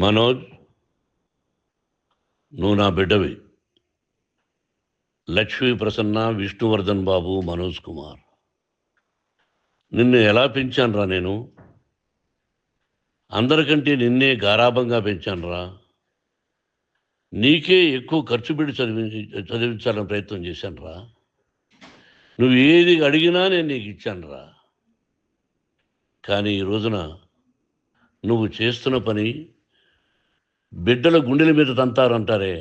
మనోజ్, నువ్వు నా బిడ్డవి. లక్ష్మీ ప్రసన్న, విష్ణువర్ధన్ బాబు, మనోజ్ కుమార్. నిన్ను ఎలా పెంచానురా నేను? అందరికంటే నిన్నే గారాభంగా పెంచానురా. నీకే ఎక్కువ ఖర్చు పెట్టి చదివించాలని ప్రయత్నం చేశానురా. నువ్వు ఏది అడిగినా నేను నీకు ఇచ్చానురా. కానీ ఈ రోజున నువ్వు చేస్తున్న పని బిడ్డల గుండెల మీద తంతారంటారే,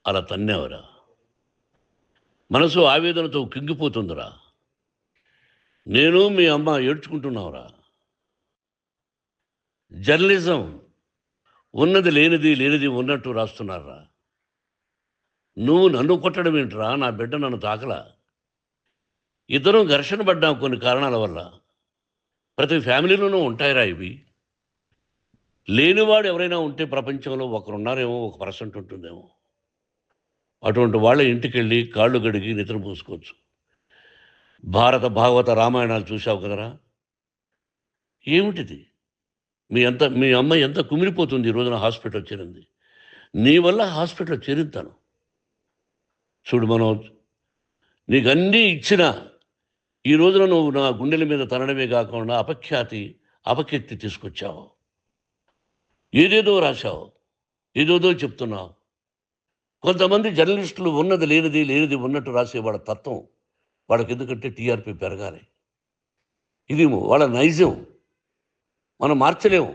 అలా తన్నేవరా. మనసు ఆవేదనతో కింగిపోతుందిరా. నేను మీ అమ్మ ఏడ్చుకుంటున్నావురా. జర్నలిజం ఉన్నది లేనిది, లేనిది ఉన్నట్టు రాస్తున్నారా. నువ్వు నన్ను కొట్టడం ఏంట్రా? నా బిడ్డ నన్ను తాకలా. ఇద్దరం ఘర్షణ పడ్డాం కొన్ని కారణాల వల్ల. ప్రతి ఫ్యామిలీలోనూ ఉంటాయిరా ఇవి. లేనివాడు ఎవరైనా ఉంటే ప్రపంచంలో ఒకరున్నారేమో, 1% ఉంటుందేమో. అటువంటి వాళ్ళ ఇంటికి వెళ్ళి కాళ్ళు గడిగి నిద్రపోసుకోవచ్చు. భారత భాగవత రామాయణాలు చూసావు కదరా. ఏమిటిది? మీ అమ్మ ఎంత కుమిలిపోతుంది ఈ రోజున హాస్పిటల్ చేరింది. నీ వల్ల హాస్పిటల్ చేరుతాను. చూడు మనోజ్, నీకు అన్నీ ఇచ్చిన ఈ రోజున నువ్వు నా గుండెల మీద తనడమే కాకుండా అపకీర్తి తీసుకొచ్చావు. ఏదేదో రాశావు, ఏదేదో చెప్తున్నావు. కొంతమంది జర్నలిస్టులు ఉన్నది లేనిది, లేనిది ఉన్నట్టు రాసే వాళ్ళ తత్వం వాళ్ళకి. ఎందుకంటే టీఆర్పీ పెరగాలి. ఇది వాళ్ళ నైజం. మనం మార్చలేము.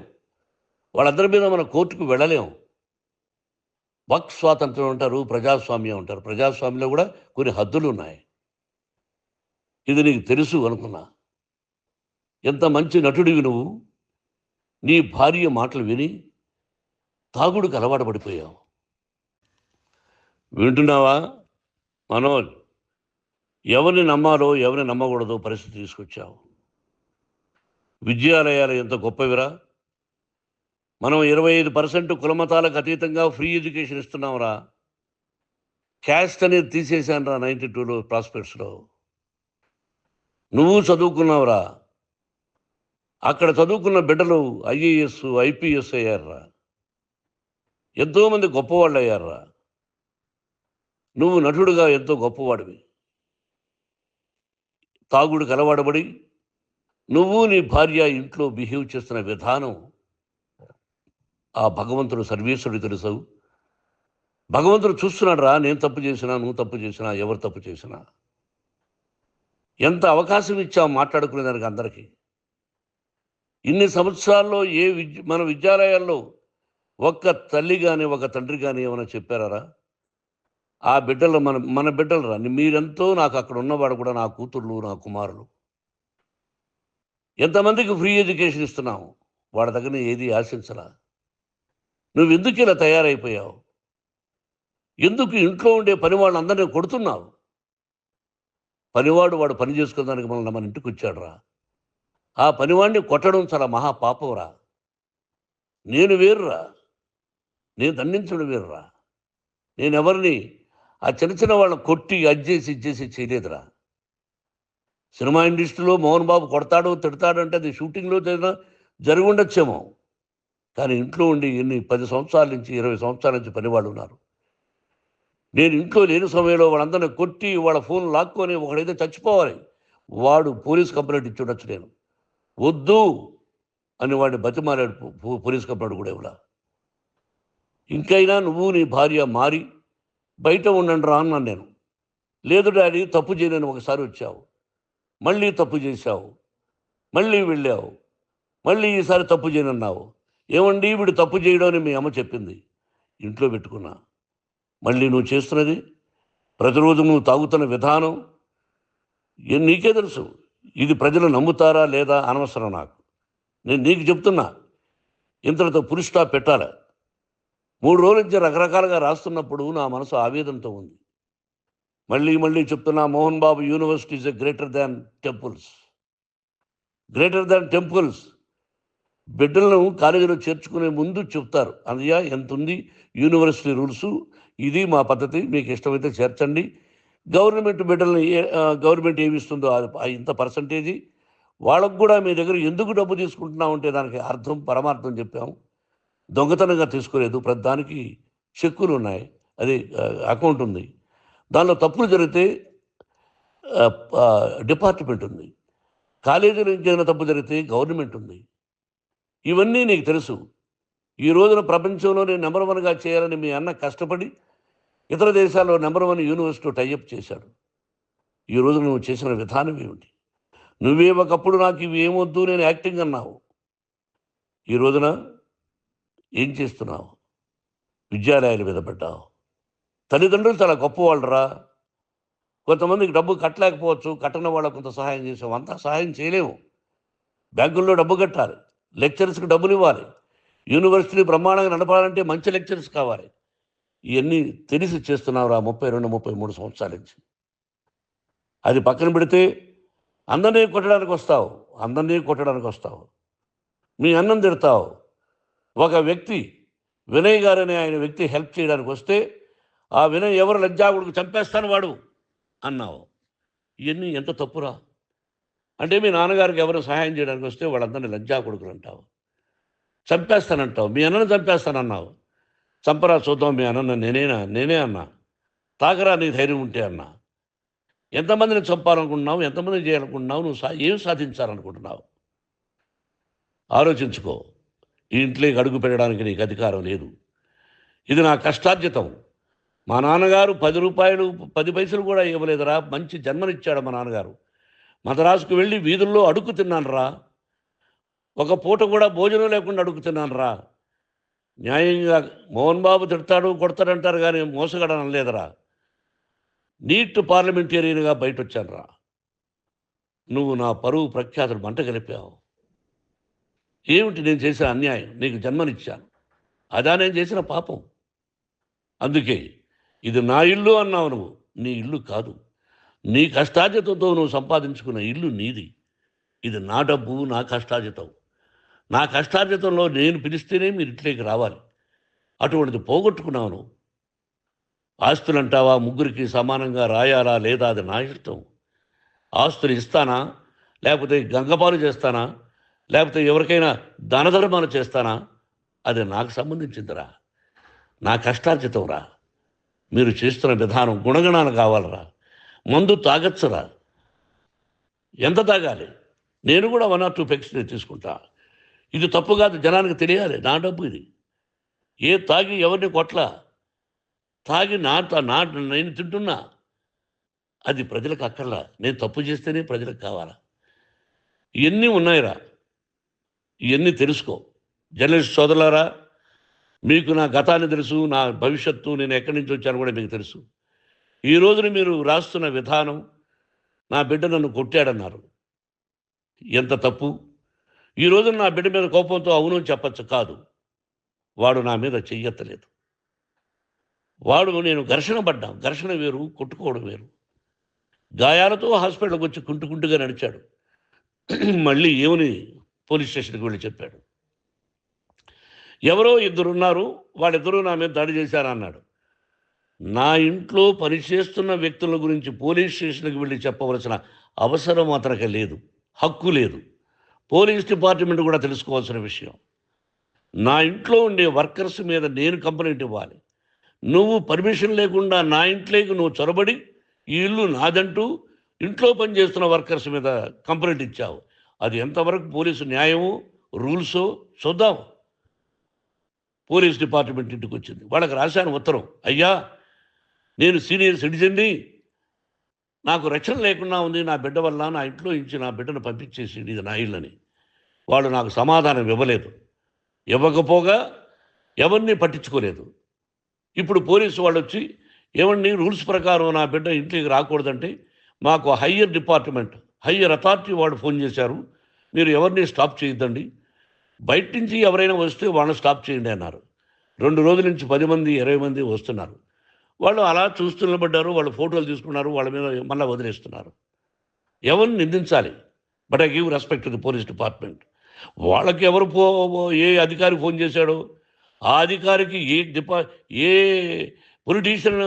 వాళ్ళందరి మీద మన కోర్టుకు వెళ్ళలేము. వాక్ స్వాతంత్రం అంటారు, ప్రజాస్వామ్యం అంటారు. ప్రజాస్వామ్యంలో కూడా కొన్ని హద్దులు ఉన్నాయి. ఇది నీకు తెలుసు అనుకున్నా. ఎంత మంచి నటుడివి నువ్వు. నీ భార్య మాటలు విని తాగుడుకు అలవాటు పడిపోయావు. వింటున్నావా మనోజ్? ఎవరిని నమ్మాలో ఎవరిని నమ్మకూడదో పరిస్థితి తీసుకొచ్చావు. విద్యాలయాలు ఎంత గొప్పవిరా. మనం 25% కులమతాలకు అతీతంగా ఫ్రీ ఎడ్యుకేషన్ ఇస్తున్నాంరా. క్యాస్ట్ అనేది తీసేశానురా 92లో ప్రాస్పెక్ట్స్లో. నువ్వు చదువుకున్నావురా. అక్కడ చదువుకున్న బిడ్డలు IAS, IPS అయ్యారురా. ఎంతోమంది గొప్పవాళ్ళు అయ్యారురా. నువ్వు నటుడుగా ఎంతో గొప్పవాడివి. తాగుడు కలవాడబడి నువ్వు నీ భార్య ఇంట్లో బిహేవ్ చేస్తున్న విధానం ఆ భగవంతుడు సర్వేశ్వరుడు తెలుసు. భగవంతుడు చూస్తున్నాడు రా. నేను తప్పు చేసినా, నువ్వు తప్పు చేసినా, ఎవరు తప్పు చేసినా. ఎంత అవకాశం ఇచ్చావు మాట్లాడుకునేదానికి అందరికీ. ఇన్ని సంవత్సరాల్లో మన విద్యాలయాల్లో ఒక్క తల్లి కానీ ఒక తండ్రి కానీ ఏమైనా చెప్పారా? ఆ బిడ్డలు మన బిడ్డలు రా. మీరెంతో నాకు అక్కడ ఉన్నవాడు కూడా నా కూతుర్లు, నా కుమారులు. ఎంతమందికి ఫ్రీ ఎడ్యుకేషన్ ఇస్తున్నావు. వాడి దగ్గర ఏది ఆశించలా. నువ్వు ఎందుకు ఇలా తయారైపోయావు? ఎందుకు ఇంట్లో ఉండే పని వాళ్ళందరినీ కొడుతున్నావు? వాడు పని చేసుకోవడానికి మన ఇంటికి వచ్చాడు రా. ఆ పనివాడిని కొట్టడం చాలా మహాపాపంరా. నేను వేరురా. నేను దండించడం వేరురా. నేను ఎవరిని ఆ చిన్న వాళ్ళని కొట్టి ఇచ్చేసి చేయలేదురా. సినిమా ఇండస్ట్రీలో మోహన్ బాబు కొడతాడు, తిడతాడు అంటే అది షూటింగ్లో జరిగి ఉండొచ్చేమో. కానీ ఇంట్లో ఉండి 10 సంవత్సరాల నుంచి 20 సంవత్సరాల నుంచి పనివాళ్ళు ఉన్నారు. నేను ఇంట్లో లేని సమయంలో వాళ్ళందరినీ కొట్టి వాళ్ళ ఫోన్ లాక్కొని ఒకడైతే చచ్చిపోవాలి. వాడు పోలీస్ కంప్లైంట్ ఇచ్చి ఉండొచ్చు. నేను వద్దు అని వాడిని బతిమాలాడు. పోలీస్ కంప్లైంట్ కూడా ఇవ్వలా. ఇంకైనా నువ్వు నీ భార్య మారి బయట ఉండండి రా అన్నాను నేను. లేదు డాడీ, తప్పు చేయలేని ఒకసారి వచ్చావు, మళ్ళీ తప్పు చేశావు, మళ్ళీ వెళ్ళావు, మళ్ళీ ఈసారి తప్పు చేయనన్నావు. ఏమండి వీడు తప్పు చేయడం అని మీ అమ్మ చెప్పింది. ఇంట్లో పెట్టుకున్నా. మళ్ళీ నువ్వు చేస్తున్నది, ప్రతిరోజు నువ్వు తాగుతున్న విధానం నీకే తెలుసు. ఇది ప్రజలు నమ్ముతారా లేదా అనవసరం నాకు. నేను నీకు చెప్తున్నా, ఇంతటితో పులి స్టాప్ పెట్టాలి. 3 రోజుల నుంచి రకరకాలుగా రాస్తున్నప్పుడు నా మనసు ఆవేదనతో ఉంది. మళ్ళీ చెప్తున్నా, Mohan Babu university is greater than temples. Greater than temples. బిడ్డలను కాలేజీలో చేర్చుకునే ముందు చెప్తారు, అన్నయ్య ఎంత ఉంది యూనివర్సిటీ రూల్సు, ఇది మా పద్ధతి, మీకు ఇష్టమైతే చేర్చండి. గవర్నమెంట్ ఏమి ఇస్తుందో ఇంత పర్సంటేజీ వాళ్ళకు కూడా మీ దగ్గర ఎందుకు డబ్బు తీసుకుంటున్నామంటే దానికి అర్థం పరమార్థం చెప్పాము. దొంగతనంగా తీసుకోలేదు, ప్రతిదానికి చెక్కులు ఉన్నాయి, అది అకౌంట్ ఉంది. దానిలో తప్పులు జరిగితే డిపార్ట్మెంట్ ఉంది. కాలేజీలో ఇంకేమైనా తప్పు జరిగితే గవర్నమెంట్ ఉంది. ఇవన్నీ నీకు తెలుసు. ఈ రోజున ప్రపంచంలోనే నెంబర్ 1గా చేయాలని మీ అన్న కష్టపడి ఇతర దేశాల్లో నెంబర్ 1 యూనివర్సిటీ టైఅప్ చేశాడు. ఈ రోజు నువ్వు చేసిన విధానం ఏమిటి? నువ్వే ఒకప్పుడు నాకు ఇవి ఏమొద్దు, నేను యాక్టింగ్ అన్నావు. ఈ రోజున ఏం చేస్తున్నావు? విద్యాలయాల మీద పడ్డావు. తల్లిదండ్రులు చాలా గొప్పవాళ్ళరా. కొంతమందికి డబ్బు కట్టలేకపోవచ్చు, కట్టని వాళ్ళకు కొంత సహాయం చేసావు. అంతా సహాయం చేయలేము. బ్యాంకుల్లో డబ్బు కట్టాలి, లెక్చరర్స్కి డబ్బులు ఇవ్వాలి, యూనివర్సిటీ బ్రహ్మాండంగా నడపాలంటే మంచి లెక్చరర్స్ కావాలి. ఇవన్నీ తెలిసి చేస్తున్నావురా 32, 33 సంవత్సరాల నుంచి. అది పక్కన పెడితే అందరినీ కొట్టడానికి వస్తావు. మీ అన్నం తిడతావు. ఒక వ్యక్తి వినయ్ గారనే ఆయన వ్యక్తి హెల్ప్ చేయడానికి వస్తే ఆ వినయ్ ఎవరు లజ్జాగుడికి చంపేస్తాను వాడు అన్నావు. ఇవన్నీ ఎంత తప్పురా? అంటే మీ నాన్నగారికి ఎవరు సహాయం చేయడానికి వస్తే వాళ్ళందరినీ లజ్జాగుడుకులు అంటావు, చంపేస్తానంటావు. మీ అన్నను చంపేస్తానన్నావు. చంపరా చూద్దాం మీ అన్న. నేనే అన్నా. తాకరా నీ ధైర్యం ఉంటే అన్నా. ఎంతమందిని చంపాలనుకుంటున్నావు? ఎంతమందిని చేయాలనుకుంటున్నావు? నువ్వు ఏం సాధించాలనుకుంటున్నావు? ఆలోచించుకో. ఈ ఇంట్లోకి అడుగు పెట్టడానికి నీకు అధికారం లేదు. ఇది నా కష్టార్జితం. మా నాన్నగారు 10 రూపాయలు 10 పైసలు కూడా ఇవ్వలేదురా. మంచి జన్మనిచ్చాడు మా నాన్నగారు. మద్రాసుకు వెళ్ళి వీధుల్లో అడుగు తిన్నానురా. ఒక పూట కూడా భోజనం లేకుండా అడుగు తిన్నానురా. న్యాయంగా మోహన్ బాబు తిడతాడు కొడతాడంటారు కానీ మోసగాడు అనలేదురా. నీట్ పార్లమెంటేరియన్గా బయట వచ్చానురా. నువ్వు నా పరువు ప్రఖ్యాతులు మంట కలిపావు. ఏమిటి నేను చేసిన అన్యాయం? నీకు జన్మనిచ్చాను, అదా నేను చేసిన పాపం. అందుకే ఇది నా ఇల్లు అన్నావు. నువ్వు నీ ఇల్లు కాదు. నీ కష్టార్జితంతో నువ్వు సంపాదించుకున్న ఇల్లు నీది. ఇది నా డబ్బు, నా కష్టార్జితం. నా కష్టార్జితంలో నేను పిలిస్తేనే మీరు ఇంట్లోకి రావాలి. అటువంటిది పోగొట్టుకున్నావు నువ్వు. ఆస్తులు అంటావా? ముగ్గురికి సమానంగా రాయాలా లేదా అది నా ఇష్టం. ఆస్తులు ఇస్తానా, లేకపోతే గంగపాలు చేస్తానా, లేకపోతే ఎవరికైనా దానధర్మాలు చేస్తానా, అది నాకు సంబంధించిందిరా. నా కష్టార్జితం రా. మీరు చేస్తున్న విధానం గుణగణాలు కావాలరా. మందు తాగచ్చురా. ఎంత తాగాలి? నేను కూడా 1 or 2 పెగ్స్ తీసుకుంటా. ఇది తప్పు కాదు, జనానికి తెలియాలి. నా డబ్బు ఇది. తాగి ఎవరిని కొట్లా, తాగి నేను తింటున్నా. అది ప్రజలకు అక్కర్లా. నేను తప్పు చేస్తేనే ప్రజలకు కావాలా. ఇవన్నీ ఉన్నాయిరా. ఇవన్నీ తెలుసుకో. జర్నలిస్ట్ సోదరులారా, మీకు నా గతాన్ని తెలుసు, నా భవిష్యత్తు, నేను ఎక్కడి నుంచి వచ్చాను కూడా మీకు తెలుసు. ఈ రోజున మీరు రాస్తున్న విధానం, నా బిడ్డ నన్ను కొట్టాడన్నారు. ఎంత తప్పు! ఈ రోజున నా బిడ్డ మీద కోపంతో అవును చెప్పచ్చు. కాదు, వాడు నా మీద చెయ్యెత్తలేదు. నేను ఘర్షణ పడ్డాం. ఘర్షణ వేరు, కొట్టుకోవడం వేరు. గాయాలతో హాస్పిటల్కి వచ్చి కుంటుకుంటుగా నడిచాడు. మళ్ళీ ఏమని పోలీస్ స్టేషన్కి వెళ్ళి చెప్పాడు. ఎవరో 2 ఉన్నారు, వాళ్ళిద్దరూ నా మీద దాడి చేశారన్నాడు. నా ఇంట్లో పనిచేస్తున్న వ్యక్తుల గురించి పోలీస్ స్టేషన్కి వెళ్ళి చెప్పవలసిన అవసరం అతనికి లేదు, హక్కు లేదు. పోలీస్ డిపార్ట్మెంట్ కూడా తెలుసుకోవాల్సిన విషయం. నా ఇంట్లో ఉండే వర్కర్స్ మీద నేను కంప్లైంట్ ఇవ్వాలి. నువ్వు పర్మిషన్ లేకుండా నా ఇంట్లోకి నువ్వు చొరబడి ఈ ఇల్లు నాదంటూ ఇంట్లో పనిచేస్తున్న వర్కర్స్ మీద కంప్లైంట్ ఇచ్చావు. అది ఎంతవరకు పోలీసు న్యాయమో రూల్సో చూద్దాం. పోలీస్ డిపార్ట్మెంట్ ఇంటికి వచ్చింది. వాళ్ళకి రాశాను ఉత్తరం, అయ్యా నేను సీనియర్ సిటిజన్ని, నాకు రక్షణ లేకుండా ఉంది, నా బిడ్డ వల్ల నా ఇంట్లో నుంచి నా బిడ్డను పంపించేసి ఇది నా ఇల్లని. వాళ్ళు నాకు సమాధానం ఇవ్వలేదు. ఇవ్వకపోగా ఎవరిని పట్టించుకోలేదు. ఇప్పుడు పోలీసు వాళ్ళు వచ్చి ఏమండి రూల్స్ ప్రకారం నా బిడ్డ ఇంటికి రాకూడదంటే మాకు హయ్యర్ డిపార్ట్మెంట్, హయ్యర్ అథారిటీ వాళ్ళు ఫోన్ చేశారు, మీరు ఎవరిని స్టాప్ చేయొద్దండి, బయట నుంచి ఎవరైనా వస్తే వాళ్ళని స్టాప్ చేయండి అన్నారు. 2 రోజుల నుంచి 10 మంది 20 మంది వస్తున్నారు. వాళ్ళు అలా చూస్తూ నిలబడ్డారు. వాళ్ళు ఫోటోలు తీసుకున్నారు, వాళ్ళ మీద మళ్ళీ వదిలేస్తున్నారు. ఎవరిని నిందించాలి? But I give respect to the police department. వాళ్ళకి ఎవరు ఏ అధికారి ఫోన్ చేశాడో, ఆ అధికారికి ఏ పొలిటీషియన్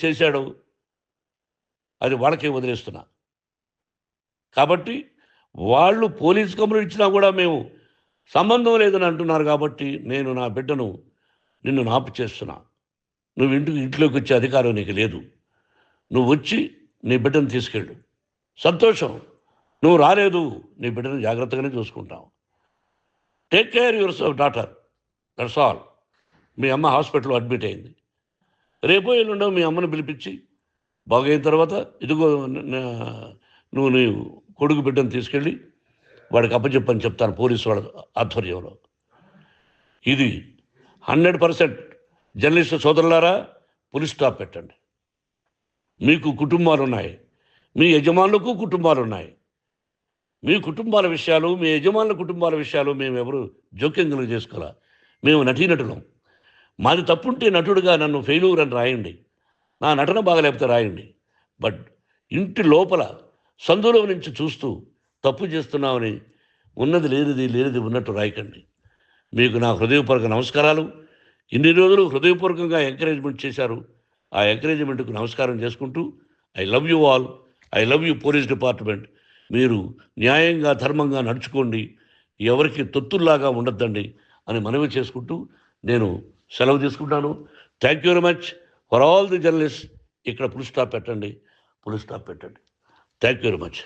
చేశాడో అది వాళ్ళకే వదిలేస్తున్నా. కాబట్టి వాళ్ళు పోలీస్ కంప్లైంట్ ఇచ్చినా కూడా మేము సంబంధం లేదని అంటున్నారు కాబట్టి నేను నా బిడ్డను నిన్ను నాపు చేస్తున్నా. నువ్వు ఇంట్లోకి వచ్చే అధికారం నీకు లేదు. నువ్వు వచ్చి నీ బిడ్డను తీసుకెళ్ళు. సంతోషం. నువ్వు రాలేదు, నీ బిడ్డను జాగ్రత్తగానే చూసుకుంటావు. Take care your daughter, that's all. మీ అమ్మ హాస్పిటల్లో అడ్మిట్ అయింది. రేపో ఎల్లుండో మీ అమ్మను పిలిపించి బాగైన తర్వాత ఇదిగో నువ్వు నీ కొడుకు బిడ్డను తీసుకెళ్ళి వాడికి అప్పచెప్పని చెప్తాను పోలీసు వాళ్ళ ఆధ్వర్యంలో. ఇది 100% జర్నలిస్టు సోదరులారా, పులి స్టాప్ పెట్టండి. మీకు కుటుంబాలు ఉన్నాయి, మీ యజమానులకు కుటుంబాలు ఉన్నాయి. మీ కుటుంబాల విషయాలు, మీ యజమానుల కుటుంబాల విషయాలు మేము ఎవరు జోక్యం కలుగు చేసుకోవాలా. మేము నటీనటులం. మాది తప్పుంటే నటుడుగా నన్ను ఫెయిల్యూర్ అని రాయండి, నా నటన బాగలేకపోతే రాయండి. బట్ ఇంటి లోపల సందులో నుంచి చూస్తూ తప్పు చేస్తున్నామని ఉన్నది లేనిది ఉన్నట్టు రాయకండి. మీకు నా హృదయపూర్వక నమస్కారాలు. ఇన్ని రోజులు హృదయపూర్వకంగా ఎంకరేజ్మెంట్ చేశారు. ఆ ఎంకరేజ్మెంట్కు నమస్కారం చేసుకుంటూ I love you all. I love you police department. మీరు న్యాయంగా ధర్మంగా నడుచుకోండి, ఎవరికి తొత్తుల్లాగా ఉండొద్దండి అని మనవి చేసుకుంటూ నేను సెలవు తీసుకుంటాను. Thank you very much for all the journalist. ఇక్కడ పులి స్టాప్ పెట్టండి. Thank you very much.